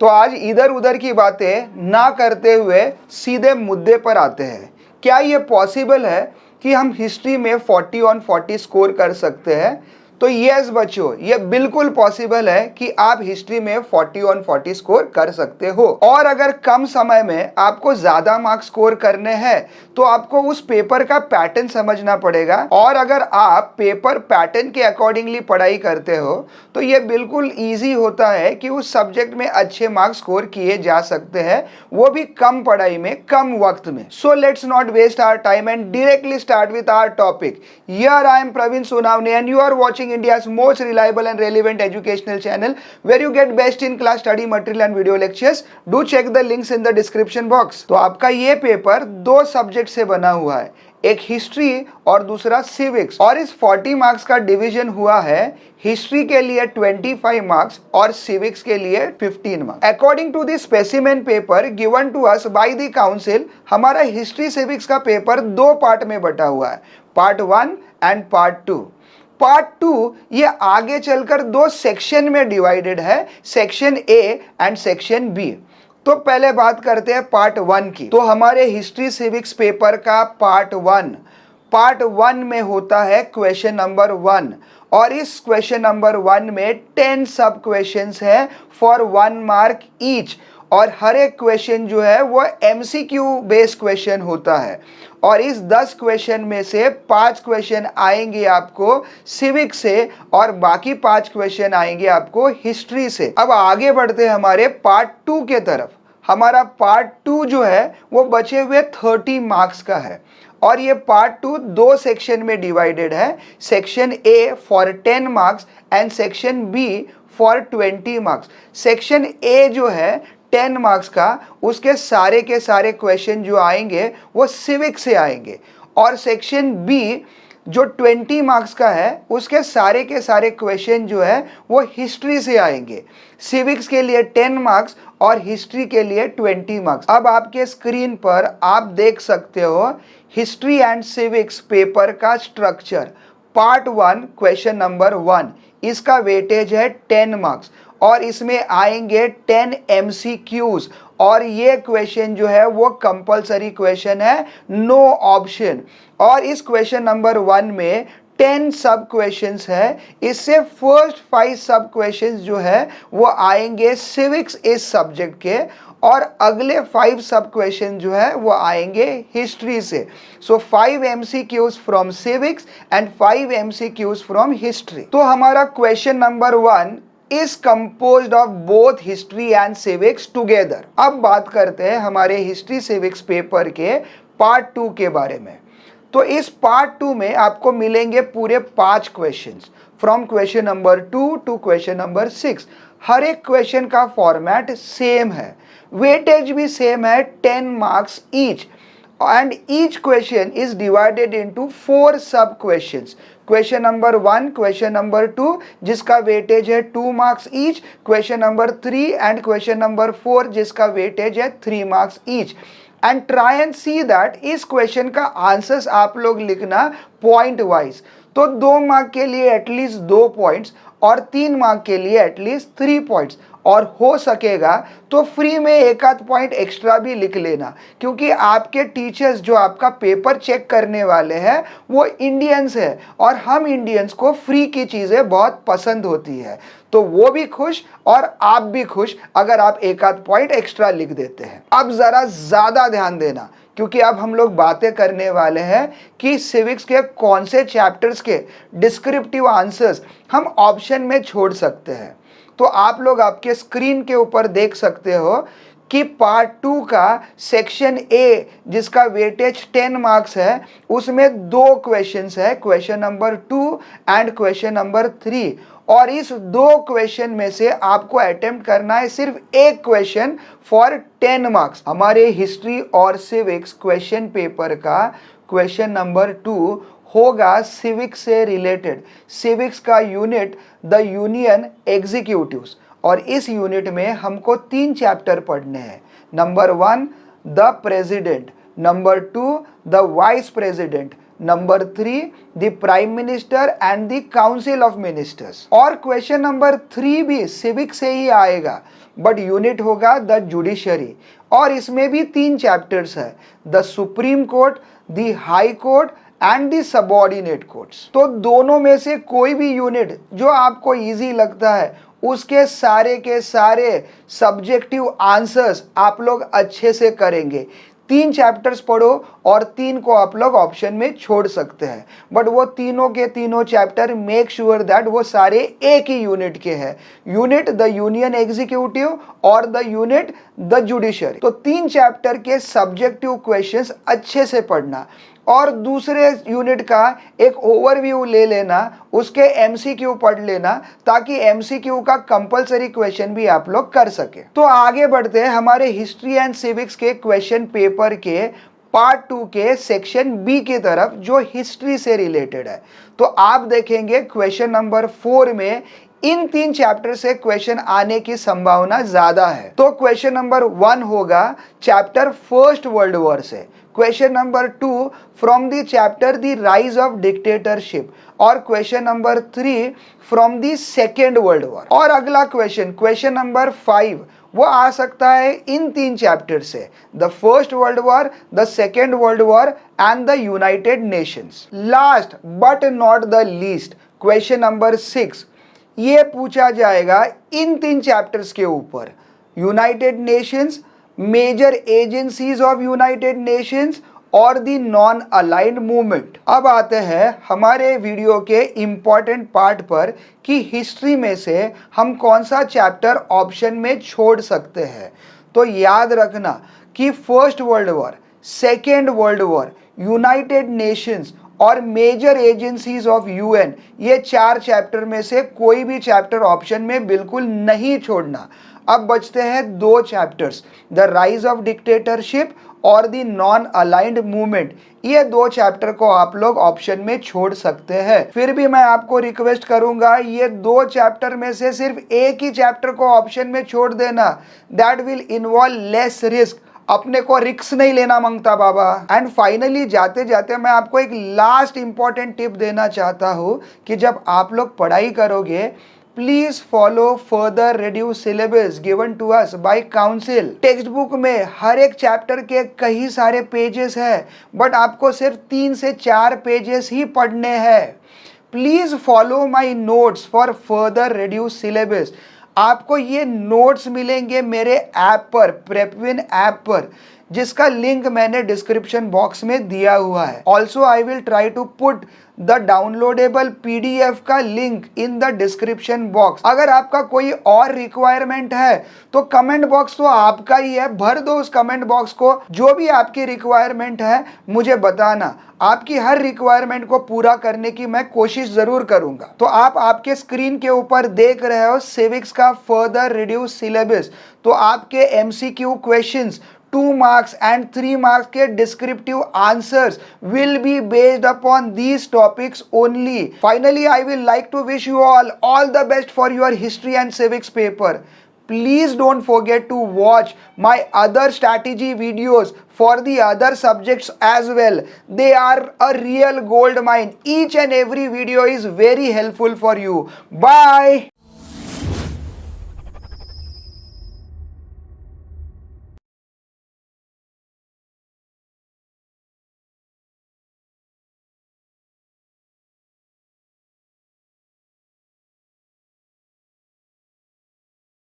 तो आज इधर उधर की बातें ना करते हुए सीधे मुद्दे पर आते हैं। क्या ये पॉसिबल है कि हम हिस्ट्री में 40 ऑन 40 स्कोर कर सकते हैं? तो यस बच्चों, ये बिल्कुल पॉसिबल है कि आप हिस्ट्री में 40 ऑन 40 स्कोर कर सकते हो। और अगर कम समय में आपको ज्यादा मार्क्स स्कोर करने हैं तो आपको उस पेपर का पैटर्न समझना पड़ेगा। और अगर आप पेपर पैटर्न के अकॉर्डिंगली पढ़ाई करते हो तो ये बिल्कुल ईजी होता है कि उस सब्जेक्ट में अच्छे मार्क्स स्कोर किए जा सकते हैं, वो भी कम पढ़ाई में, कम वक्त में। So let's not waste our time and directly start with our topic. Here I am Praveen Sonawane and you are watching India's most reliable and relevant educational channel where you get best in class study material and video lectures. Do check the links in the description box. तो आपका ये paper दो subject से बना हुआ है, एक history और दूसरा सिविक्स। और इस 40 मार्क्स का डिवीजन हुआ है, हिस्ट्री के लिए 25 मार्क्स और सिविक्स के लिए 15 marks. According to the specimen paper given to us by the council, हमारा हिस्ट्री सिविक्स का पेपर दो पार्ट में बटा हुआ है, पार्ट 1 एंड पार्ट 2। पार्ट 2 ये आगे चलकर दो सेक्शन में डिवाइडेड है, section A and section B. तो पहले बात करते हैं पार्ट 1 की। तो हमारे हिस्ट्री सिविक्स पेपर का पार्ट 1 में होता है क्वेश्चन नंबर 1। और इस क्वेश्चन नंबर 1 में 10 सब क्वेश्चंस है फॉर 1 मार्क ईच। और हर एक क्वेश्चन जो है वो एमसीक्यू बेस्ड क्वेश्चन होता है। और इस 10 क्वेश्चन में से 5 क्वेश्चन आएंगे आपको सिविक से और बाकी 5 क्वेश्चन आएंगे आपको हिस्ट्री से। अब आगे बढ़ते हैं हमारे पार्ट 2 के तरफ। हमारा पार्ट 2 जो है वो बचे हुए 30 मार्क्स का है। और ये पार्ट 2 दो सेक्शन में डिवाइडेड है, section A for 10 marks and section B for 20 marks. Section A जो है 10 मार्क्स का, उसके सारे के सारे क्वेश्चन जो आएंगे वो सिविक्स से आएंगे। और सेक्शन बी जो 20 मार्क्स का है, उसके सारे के सारे क्वेश्चन जो है वो हिस्ट्री से आएंगे। सिविक्स के लिए 10 मार्क्स और हिस्ट्री के लिए 20 मार्क्स। अब आपके स्क्रीन पर आप देख सकते हो हिस्ट्री एंड सिविक्स पेपर का स्ट्रक्चर। पार्ट 1 क्वेश्चन नंबर 1, इसका वेटेज है 10 मार्क्स और इसमें आएंगे 10 MCQs। और ये क्वेश्चन जो है वो कंपलसरी क्वेश्चन है, नो ऑप्शन। और इस क्वेश्चन नंबर 1 में 10 सब क्वेश्चंस है। इससे फर्स्ट 5 सब क्वेश्चंस जो है वो आएंगे सिविक्स इस सब्जेक्ट के और अगले 5 सब क्वेश्चन जो है वो आएंगे हिस्ट्री से। सो 5 MCQs from civics and 5 MCQs from history. तो हमारा question number 1 is composed of both history and civics together। अब बात करते हैं हमारे हिस्ट्री सिविक्स पेपर के पार्ट 2 के बारे में। तो इस पार्ट 2 में आपको मिलेंगे पूरे 5 questions from question number 2 to question number 6। हर एक क्वेश्चन का फॉर्मेट सेम है, वेटेज भी सेम है, 10 marks each. and each question is divided into 4 sub questions। Question number 1, question number 2 जिसका वेटेज है 2 marks each, question number 3 and question number 4 जिसका weightage है 3 marks each. And try and see that इस question का answers आप लोग लिखना point wise. तो 2 मार्क के लिए एटलीस्ट 2 पॉइंट्स और 3 मार्क के लिए एटलीस्ट 3 पॉइंट्स। और हो सकेगा तो फ्री में एक आध पॉइंट एक्स्ट्रा भी लिख लेना, क्योंकि आपके टीचर्स जो आपका पेपर चेक करने वाले हैं वो इंडियंस है और हम इंडियंस को फ्री की चीज़ें बहुत पसंद होती है। तो वो भी खुश और आप भी खुश अगर आप एक आध पॉइंट एक्स्ट्रा लिख देते हैं। अब ज़रा ज़्यादा ध्यान देना, क्योंकि अब हम लोग बातें करने वाले हैं कि सिविक्स के कौन से चैप्टर्स के डिस्क्रिप्टिव आंसर्स हम ऑप्शन में छोड़ सकते हैं। तो आप लोग आपके स्क्रीन के ऊपर देख सकते हो कि पार्ट 2 का सेक्शन ए जिसका वेटेज 10 मार्क्स है, उसमें 2 क्वेश्चंस है, question number 2 and question number 3। और इस 2 क्वेश्चन में से आपको अटेम्प्ट करना है सिर्फ एक क्वेश्चन फॉर 10 मार्क्स। हमारे हिस्ट्री और सिविक्स क्वेश्चन पेपर का क्वेश्चन नंबर 2 होगा सिविक्स से रिलेटेड। सिविक्स का यूनिट द यूनियन एग्जीक्यूटिव्स, और इस यूनिट में हमको 3 चैप्टर पढ़ने हैं। Number 1 the president, number 2 the vice president, number 3 the prime minister and the council of ministers. और क्वेश्चन नंबर 3 भी सिविक से ही आएगा, बट यूनिट होगा द जुडिशरी, और इसमें भी 3 चैप्टर्स है, the supreme court, the high court and the subordinate courts. तो दोनों में से कोई भी यूनिट जो आपको इजी लगता है उसके सारे के सारे सब्जेक्टिव आंसर्स आप लोग अच्छे से करेंगे। 3 चैप्टर्स पढ़ो और 3 को आप लोग ऑप्शन में छोड़ सकते हैं, बट वो तीनों के तीनों चैप्टर मेक श्योर दैट वो सारे एक ही यूनिट के हैं, यूनिट द यूनियन एग्जीक्यूटिव और द यूनिट द जुडिशरी। तो 3 चैप्टर के सब्जेक्टिव क्वेश्चंस अच्छे से पढ़ना और दूसरे यूनिट का एक ओवरव्यू ले लेना, उसके एमसीक्यू पढ़ लेना, ताकि एमसीक्यू का कंपलसरी क्वेश्चन भी आप लोग कर सके। तो आगे बढ़ते हैं हमारे हिस्ट्री एंड सिविक्स के क्वेश्चन पेपर के पार्ट 2 के सेक्शन बी की तरफ, जो हिस्ट्री से रिलेटेड है। तो आप देखेंगे क्वेश्चन नंबर 4 में इन 3 चैप्टर से क्वेश्चन आने की संभावना ज्यादा है। तो क्वेश्चन नंबर 1 होगा चैप्टर फर्स्ट वर्ल्ड वॉर से, question number 2 from the chapter the rise of dictatorship, और question number 3 from the second world war. और अगला क्वेश्चन नंबर 5 वो आ सकता है इन 3 चैप्टर से, the first world war, the second world war and the united nations. Last but not the least question number 6 ये पूछा जाएगा इन 3 चैप्टर्स के ऊपर, United Nations, major agencies of united nations और द नॉन अलाइंड मूवमेंट। अब आते हैं हमारे वीडियो के इंपॉर्टेंट पार्ट पर कि हिस्ट्री में से हम कौन सा चैप्टर ऑप्शन में छोड़ सकते हैं। तो याद रखना कि first world war, second world war, United nations और मेजर एजेंसीज ऑफ यूएन, ये 4 चैप्टर में से कोई भी चैप्टर ऑप्शन में बिल्कुल नहीं छोड़ना। अब बचते हैं 2 chapters, the rise of dictatorship और द नॉन अलाइंड मूवमेंट। ये 2 चैप्टर को आप लोग ऑप्शन में छोड़ सकते हैं। फिर भी मैं आपको रिक्वेस्ट करूंगा ये 2 चैप्टर में से सिर्फ एक ही चैप्टर को ऑप्शन में छोड़ देना, that will involve less risk. अपने को रिक्स नहीं लेना मांगता बाबा। एंड फाइनली जाते जाते मैं आपको एक लास्ट इंपॉर्टेंट टिप देना चाहता हूँ कि जब आप लोग पढ़ाई करोगे, please follow further reduce syllabus given to us by council. Text book में हर एक चैप्टर के कई सारे पेजेस है, बट आपको सिर्फ 3 से 4 पेजेस ही पढ़ने हैं। Please follow my notes for further reduce syllabus. आपको ये नोट्स मिलेंगे मेरे ऐप पर, प्रेपविन ऐप पर, जिसका लिंक मैंने डिस्क्रिप्शन बॉक्स में दिया हुआ है। Also I will try to put the downloadable PDF का link in the description box. अगर आपका कोई और रिक्वायरमेंट है तो कमेंट बॉक्स तो आपका ही है, भर दो उस कमेंट बॉक्स को। जो भी आपकी रिक्वायरमेंट है मुझे बताना, आपकी हर रिक्वायरमेंट को पूरा करने की मैं कोशिश जरूर करूंगा। तो आप आपके स्क्रीन के ऊपर देख रहे हो सिविक्स का फर्दर रिड्यूस सिलेबस। तो आपके MCQ questions 2 marks and 3 marks के descriptive answers will be based upon these topics only. Finally, I will like to wish you all the best for your history and civics paper. Please don't forget to watch my other strategy videos for the other subjects as well. They are a real gold mine. Each and every video is very helpful for you. Bye.